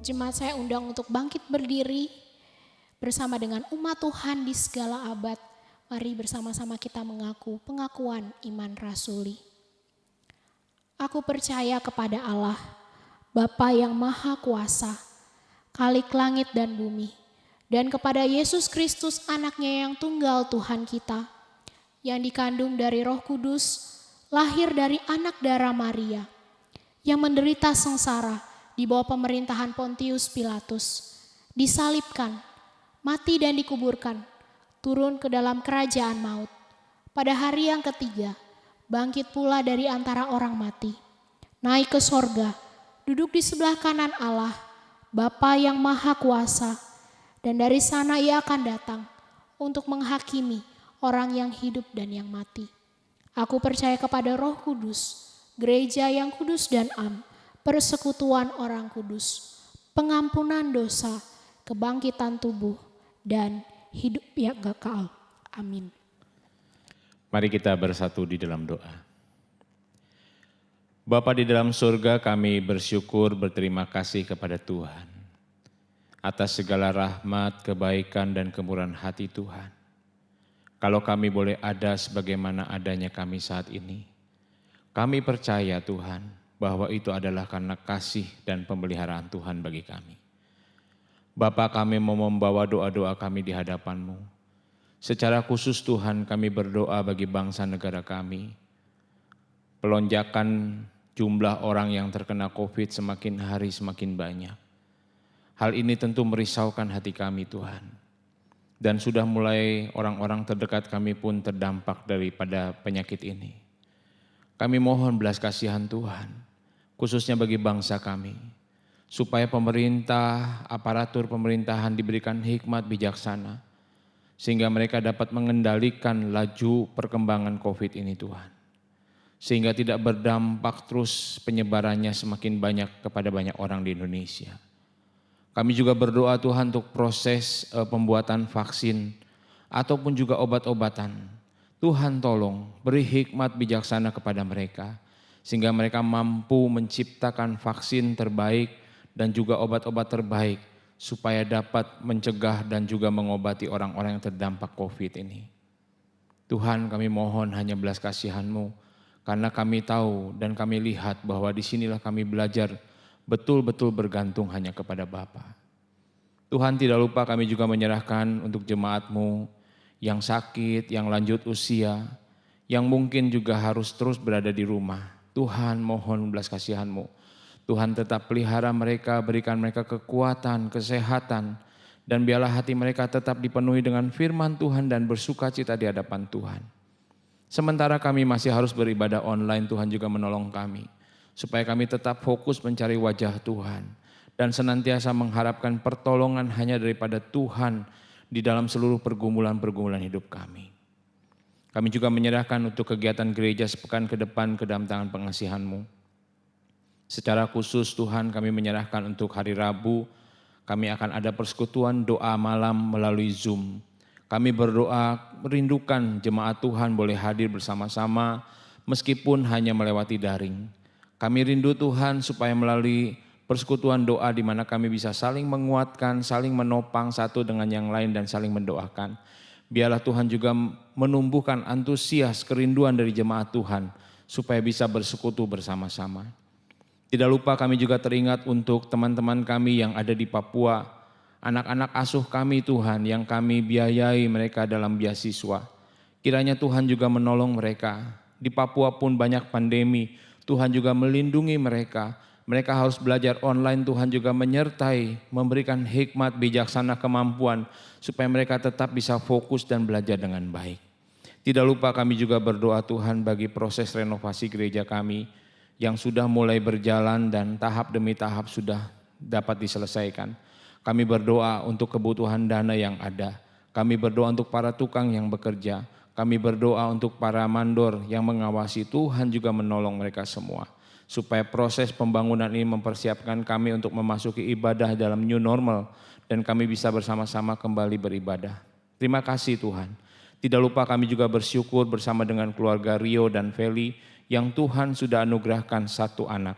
[SPEAKER 1] Jemaat saya undang untuk bangkit berdiri bersama dengan umat Tuhan di segala abad. Mari bersama-sama kita mengaku pengakuan iman rasuli. Aku percaya kepada Allah, Bapa yang Maha Kuasa, Khalik langit dan bumi, dan kepada Yesus Kristus anaknya yang tunggal Tuhan kita, yang dikandung dari Roh Kudus, lahir dari anak darah Maria, yang menderita sengsara di bawah pemerintahan Pontius Pilatus, disalibkan, mati dan dikuburkan, turun ke dalam kerajaan maut. Pada hari yang ketiga, bangkit pula dari antara orang mati, naik ke sorga, duduk di sebelah kanan Allah, Bapa yang Maha Kuasa, dan dari sana ia akan datang untuk menghakimi orang yang hidup dan yang mati. Aku percaya kepada Roh Kudus, gereja yang kudus dan am, persekutuan orang kudus, pengampunan dosa, kebangkitan tubuh, dan hidup yang kekal. Amin.
[SPEAKER 3] Mari kita bersatu di dalam doa. Bapa di dalam surga, kami bersyukur berterima kasih kepada Tuhan atas segala rahmat, kebaikan, dan kemurahan hati Tuhan. Kalau kami boleh ada sebagaimana adanya kami saat ini, kami percaya Tuhan, bahwa itu adalah karena kasih dan pemeliharaan Tuhan bagi kami. Bapa, kami mau membawa doa-doa kami di hadapan-Mu. Secara khusus Tuhan, kami berdoa bagi bangsa negara kami. Pelonjakan jumlah orang yang terkena COVID semakin hari semakin banyak. Hal ini tentu merisaukan hati kami Tuhan. Dan sudah mulai orang-orang terdekat kami pun terdampak daripada penyakit ini. Kami mohon belas kasihan Tuhan, khususnya bagi bangsa kami, supaya pemerintah, aparatur pemerintahan diberikan hikmat bijaksana, sehingga mereka dapat mengendalikan laju perkembangan COVID ini Tuhan. Sehingga tidak berdampak terus penyebarannya semakin banyak kepada banyak orang di Indonesia. Kami juga berdoa Tuhan untuk proses pembuatan vaksin ataupun juga obat-obatan. Tuhan tolong beri hikmat bijaksana kepada mereka, sehingga mereka mampu menciptakan vaksin terbaik dan juga obat-obat terbaik, supaya dapat mencegah dan juga mengobati orang-orang yang terdampak COVID ini. Tuhan, kami mohon hanya belas kasihan-Mu, karena kami tahu dan kami lihat bahwa disinilah kami belajar betul-betul bergantung hanya kepada Bapa. Tuhan, tidak lupa kami juga menyerahkan untuk jemaat-Mu yang sakit, yang lanjut usia, yang mungkin juga harus terus berada di rumah. Tuhan, mohon belas kasihan-Mu. Tuhan, tetap pelihara mereka, berikan mereka kekuatan, kesehatan, dan biarlah hati mereka tetap dipenuhi dengan firman Tuhan dan bersukacita di hadapan Tuhan. Sementara kami masih harus beribadah online, Tuhan juga menolong kami, supaya kami tetap fokus mencari wajah Tuhan dan senantiasa mengharapkan pertolongan hanya daripada Tuhan di dalam seluruh pergumulan-pergumulan hidup kami. Kami juga menyerahkan untuk kegiatan gereja sepekan ke depan ke dalam tangan pengasihan-Mu. Secara khusus Tuhan, kami menyerahkan untuk hari Rabu, kami akan ada persekutuan doa malam melalui Zoom. Kami berdoa merindukan jemaat Tuhan boleh hadir bersama-sama meskipun hanya melewati daring. Kami rindu Tuhan supaya melalui persekutuan doa di mana kami bisa saling menguatkan, saling menopang satu dengan yang lain dan saling mendoakan. Biarlah Tuhan juga menumbuhkan antusias kerinduan dari jemaat Tuhan supaya bisa bersekutu bersama-sama. Tidak lupa kami juga teringat untuk teman-teman kami yang ada di Papua, anak-anak asuh kami Tuhan yang kami biayai mereka dalam beasiswa. Kiranya Tuhan juga menolong mereka. Di Papua pun banyak pandemi, Tuhan juga melindungi mereka. Mereka harus belajar online, Tuhan juga menyertai, memberikan hikmat, bijaksana, kemampuan, supaya mereka tetap bisa fokus dan belajar dengan baik. Tidak lupa kami juga berdoa Tuhan bagi proses renovasi gereja kami yang sudah mulai berjalan dan tahap demi tahap sudah dapat diselesaikan. Kami berdoa untuk kebutuhan dana yang ada. Kami berdoa untuk para tukang yang bekerja. Kami berdoa untuk para mandor yang mengawasi. Tuhan juga menolong mereka semua, supaya proses pembangunan ini mempersiapkan kami untuk memasuki ibadah dalam new normal dan kami bisa bersama-sama kembali beribadah. Terima kasih Tuhan. Tidak lupa kami juga bersyukur bersama dengan keluarga Rio dan Feli yang Tuhan sudah anugerahkan satu anak.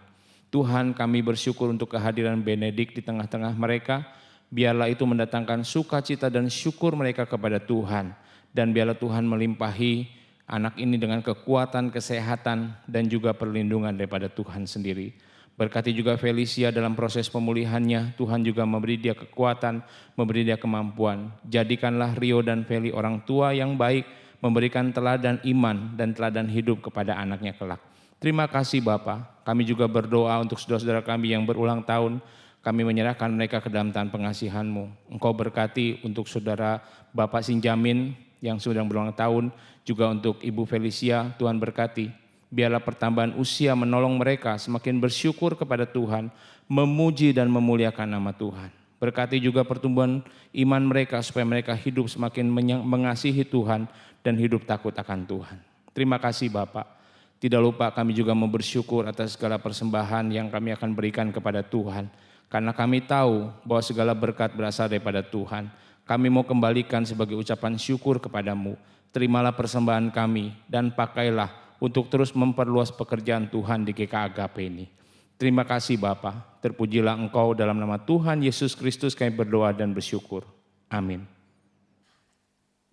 [SPEAKER 3] Tuhan, kami bersyukur untuk kehadiran Benedik di tengah-tengah mereka. Biarlah itu mendatangkan sukacita dan syukur mereka kepada Tuhan. Dan biarlah Tuhan melimpahi anak ini dengan kekuatan, kesehatan, dan juga perlindungan daripada Tuhan sendiri. Berkati juga Felicia dalam proses pemulihannya. Tuhan juga memberi dia kekuatan, memberi dia kemampuan. Jadikanlah Rio dan Feli orang tua yang baik, memberikan teladan iman dan teladan hidup kepada anaknya kelak. Terima kasih Bapa. Kami juga berdoa untuk saudara-saudara kami yang berulang tahun. Kami menyerahkan mereka ke dalam tangan pengasihan-Mu. Engkau berkati untuk saudara Bapak Sinjamin yang sedang berulang tahun. Juga untuk Ibu Felicia, Tuhan berkati. Biarlah pertambahan usia menolong mereka semakin bersyukur kepada Tuhan. Memuji dan memuliakan nama Tuhan. Berkati juga pertumbuhan iman mereka supaya mereka hidup semakin mengasihi Tuhan dan hidup takut akan Tuhan. Terima kasih Bapak. Tidak lupa kami juga mau bersyukur atas segala persembahan yang kami akan berikan kepada Tuhan. Karena kami tahu bahwa segala berkat berasal daripada Tuhan. Kami mau kembalikan sebagai ucapan syukur kepadamu. Terimalah persembahan kami dan pakailah untuk terus memperluas pekerjaan Tuhan di GK Agape ini. Terima kasih Bapa. Terpujilah Engkau dalam nama Tuhan Yesus Kristus kami berdoa dan bersyukur. Amin.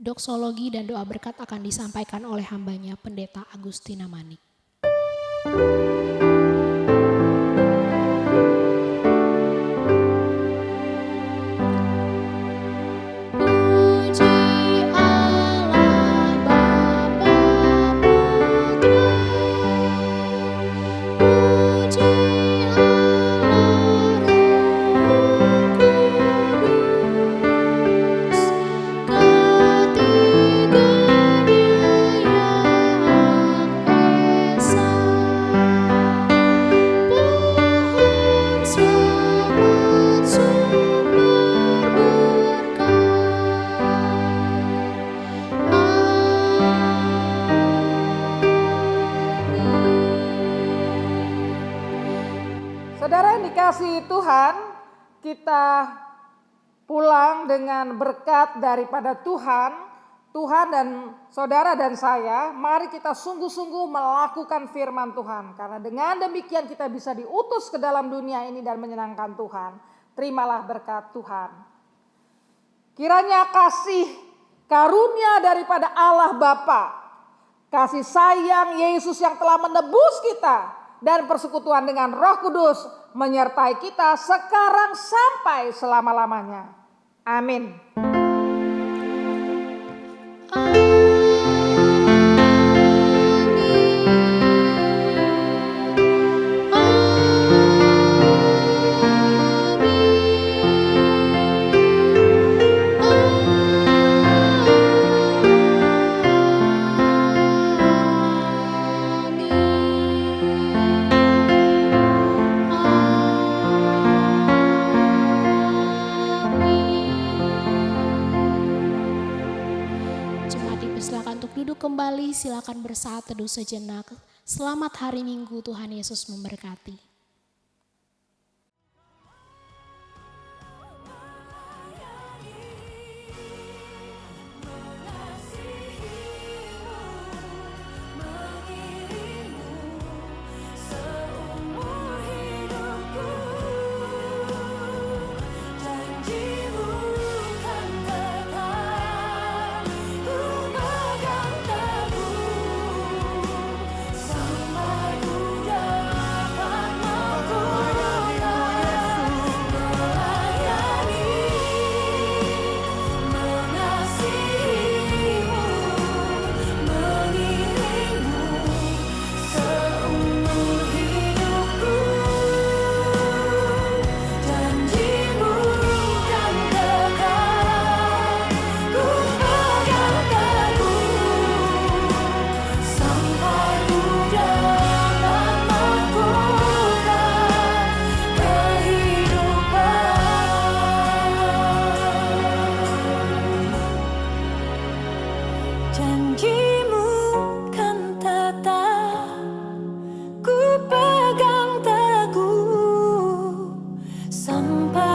[SPEAKER 1] Doksologi dan doa berkat akan disampaikan oleh hambanya Pendeta Agustina Manik.
[SPEAKER 2] Saudara yang dikasihi Tuhan, kita pulang dengan berkat daripada Tuhan. Tuhan dan saudara dan saya, mari kita sungguh-sungguh melakukan firman Tuhan. Karena dengan demikian kita bisa diutus ke dalam dunia ini dan menyenangkan Tuhan. Terimalah berkat Tuhan. Kiranya kasih karunia daripada Allah Bapa, kasih sayang Yesus yang telah menebus kita, dan persekutuan dengan Roh Kudus menyertai kita sekarang sampai selama-lamanya. Amin.
[SPEAKER 1] Kembali silakan bersaat teduh sejenak. Selamat hari Minggu, Tuhan Yesus memberkati.
[SPEAKER 4] Sampai